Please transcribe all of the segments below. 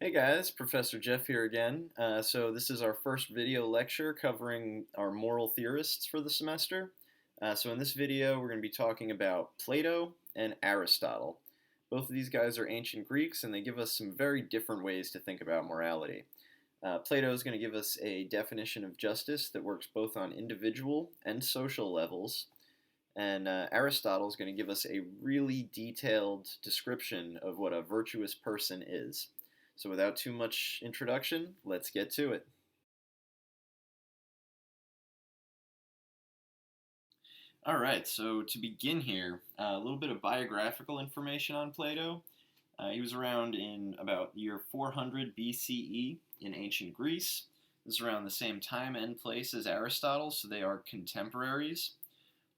Hey guys, Professor Jeff here again. So this is our first video lecture covering our moral theorists for the semester. So in this video we're going to be talking about Plato and Aristotle. Both of these guys are ancient Greeks and they give us some very different ways to think about morality. Plato is going to give us a definition of justice that works both on individual and social levels. And Aristotle is going to give us a really detailed description of what a virtuous person is. So without too much introduction, let's get to it. All right, so to begin here, a little bit of biographical information on Plato. He was around in about year 400 BCE in ancient Greece. This is around the same time and place as Aristotle, so they are contemporaries.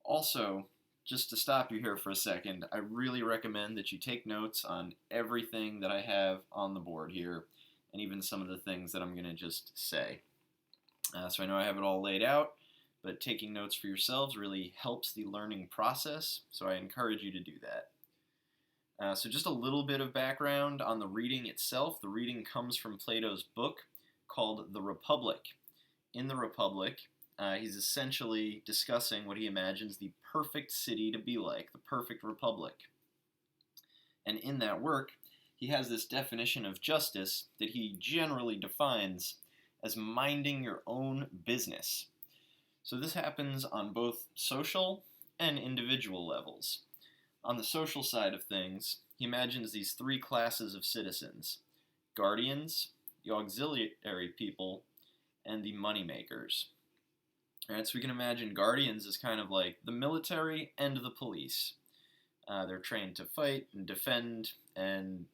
Also, just to stop you here for a second, I really recommend that you take notes on everything that I have on the board here, and even some of the things that I'm going to just say. So I know I have it all laid out, but taking notes for yourselves really helps the learning process, so I encourage you to do that. So just a little bit of background on the reading itself. The reading comes from Plato's book called The Republic. In The Republic, he's essentially discussing what he imagines the perfect city to be like, the perfect republic. And in that work, he has this definition of justice that he generally defines as minding your own business. So this happens on both social and individual levels. On the social side of things, he imagines these three classes of citizens: guardians, the auxiliary people, and the moneymakers. Alright, so we can imagine guardians as kind of like the military and the police. They're trained to fight and defend and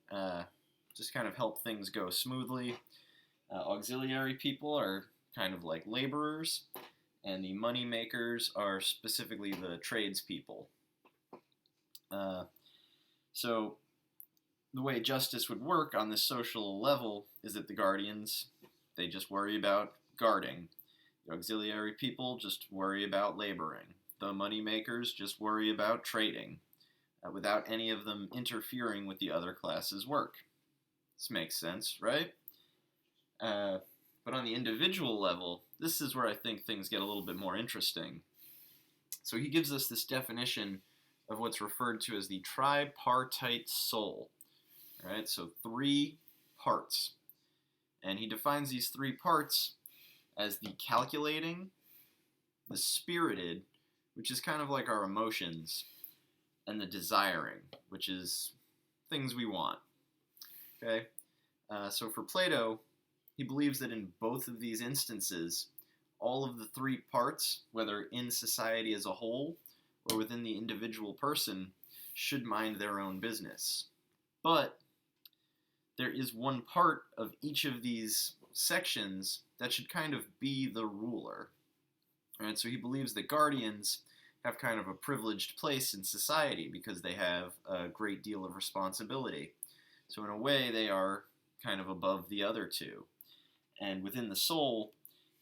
just kind of help things go smoothly. Auxiliary people are kind of like laborers, and the money makers are specifically the tradespeople. So the way justice would work on this social level is that the guardians, they just worry about guarding. The auxiliary people just worry about laboring. The money makers just worry about trading, without any of them interfering with the other class's work. This makes sense, right? But on the individual level, this is where I think things get a little bit more interesting. So he gives us this definition of what's referred to as the tripartite soul. All right, so three parts. And he defines these three parts as the calculating, the spirited, which is kind of like our emotions, and the desiring, which is things we want. Okay? So for Plato, he believes that in both of these instances, all of the three parts, whether in society as a whole or within the individual person, should mind their own business. But there is one part of each of these sections that should kind of be the ruler. Right? So he believes that guardians have kind of a privileged place in society because they have a great deal of responsibility. So in a way, they are kind of above the other two. And within the soul,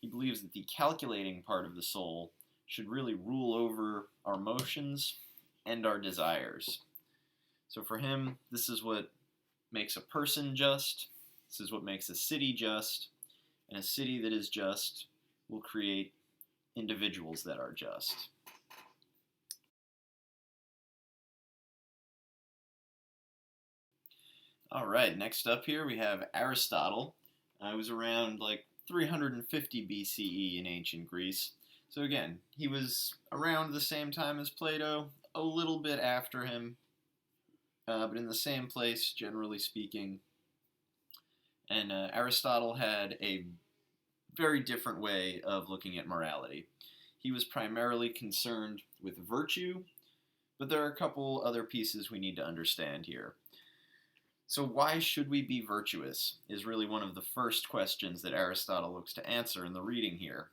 he believes that the calculating part of the soul should really rule over our emotions and our desires. So for him, this is what makes a person just, this is what makes a city just, and a city that is just will create individuals that are just. All right, next up here we have Aristotle. He was around like 350 BCE in ancient Greece. So again, he was around the same time as Plato, a little bit after him, but in the same place, generally speaking. And Aristotle had a very different way of looking at morality. He was primarily concerned with virtue, but there are a couple other pieces we need to understand here. So why should we be virtuous is really one of the first questions that Aristotle looks to answer in the reading here.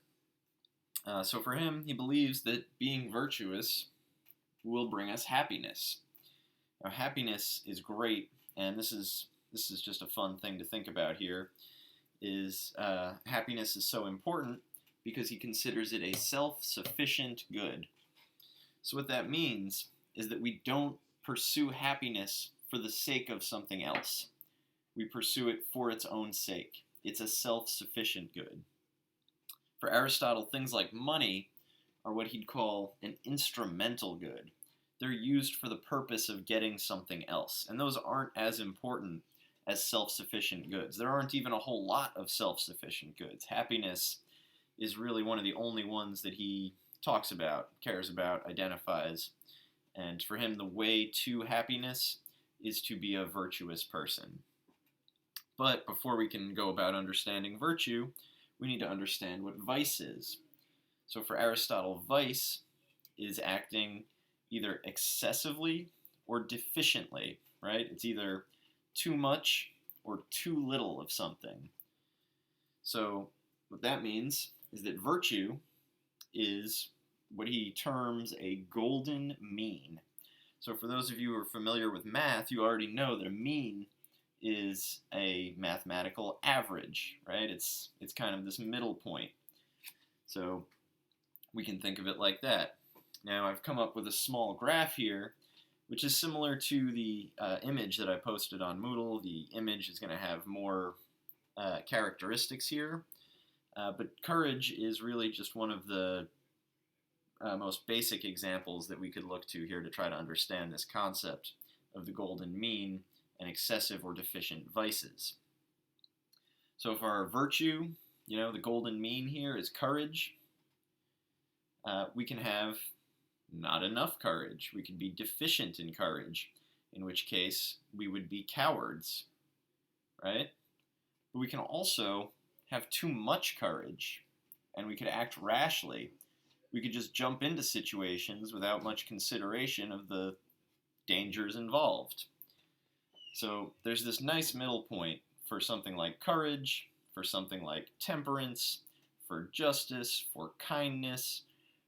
So for him, he believes that being virtuous will bring us happiness. Now, happiness is great, and this is just a fun thing to think about here, is happiness is so important because he considers it a self-sufficient good. So what that means is that we don't pursue happiness for the sake of something else. We pursue it for its own sake. It's a self-sufficient good. For Aristotle, things like money are what he'd call an instrumental good. They're used for the purpose of getting something else, and those aren't as important as self-sufficient goods. There aren't even a whole lot of self-sufficient goods. Happiness is really one of the only ones that he talks about, cares about, identifies, and for him the way to happiness is to be a virtuous person. But before we can go about understanding virtue, we need to understand what vice is. So for Aristotle, vice is acting either excessively or deficiently, right? It's either too much or too little of something. So what that means is that virtue is what he terms a golden mean. So for those of you who are familiar with math, you already know that a mean is a mathematical average, right? It's kind of this middle point. So we can think of it like that. Now I've come up with a small graph here, which is similar to the image that I posted on Moodle. The image is going to have more characteristics here, but courage is really just one of the most basic examples that we could look to here to try to understand this concept of the golden mean and excessive or deficient vices. So for our virtue, the golden mean here is courage. We can have not enough courage. We can be deficient in courage, in which case we would be cowards, right? But we can also have too much courage, and we could act rashly. We could just jump into situations without much consideration of the dangers involved. So there's this nice middle point for something like courage, for something like temperance, for justice, for kindness.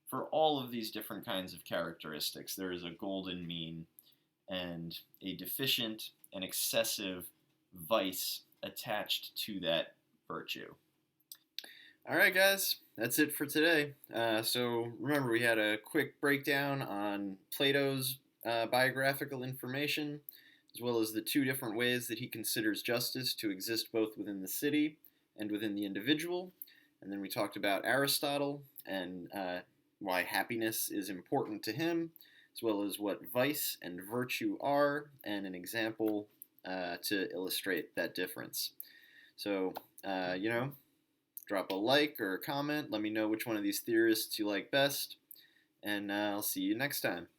For all of these different kinds of characteristics, there is a golden mean and a deficient and excessive vice attached to that virtue. All right, guys, that's it for today. So remember, we had a quick breakdown on Plato's biographical information, as well as the two different ways that he considers justice to exist both within the city and within the individual. And then we talked about Aristotle and why happiness is important to him, as well as what vice and virtue are, and an example to illustrate that difference. So, drop a like or a comment. Let me know which one of these theorists you like best, and I'll see you next time.